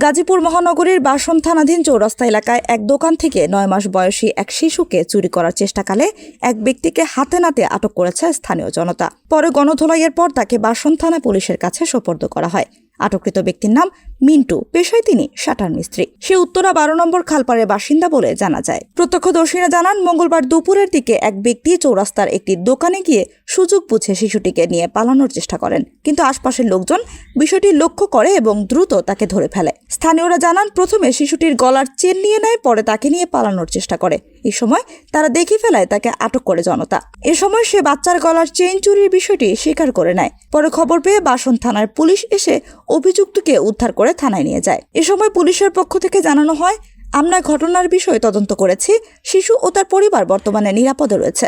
গাজীপুর মহানগরীর বাসন থানাধীন চৌরাস্তা এলাকায় এক দোকান থেকে 9 মাস বয়সী এক শিশুকে চুরি করার চেষ্টাকালে এক ব্যক্তিকে হাতে নাতে আটক করেছে স্থানীয় জনতা। পরে গণধোলাইয়ের পর তাকে বাসন থানা পুলিশের কাছে সোপর্দ করা হয়। আটককৃত ব্যক্তির নাম মিন্টু, পেশায় তিনি শাটার মিস্ত্রি। সে উত্তরা 12 নম্বর খালপাড়ের বাসিন্দা বলে জানা যায়। প্রত্যক্ষদর্শীরা জানান, মঙ্গলবার দুপুরের দিকে এক ব্যক্তি চৌরাস্তার একটি দোকানে গিয়ে সুযোগ বুঝে শিশুটিকে নিয়ে পালানোর চেষ্টা করেন, কিন্তু আশপাশের লোকজন বিষয়টি লক্ষ্য করে এবং দ্রুত তাকে ধরে ফেলে। স্থানীয়রা জানান, প্রথমে শিশুটির গলার চেন নিয়ে নেয়, পরে তাকে নিয়ে পালানোর চেষ্টা করে। এই সময় তারা দেখে ফেলায় তাকে আটক করে জনতা। এ সময় সে বাচ্চার গলার চেন চুরির বিষয়টি স্বীকার করে নেয়। পরে খবর পেয়ে বাসন থানার পুলিশ এসে অভিযুক্তকে উদ্ধার করে থানায় নিয়ে যায়। এ সময় পুলিশের পক্ষ থেকে জানানো হয়, আমরা ঘটনার বিষয়ে তদন্ত করেছি। শিশু ও তার পরিবার বর্তমানে নিরাপদে রয়েছে।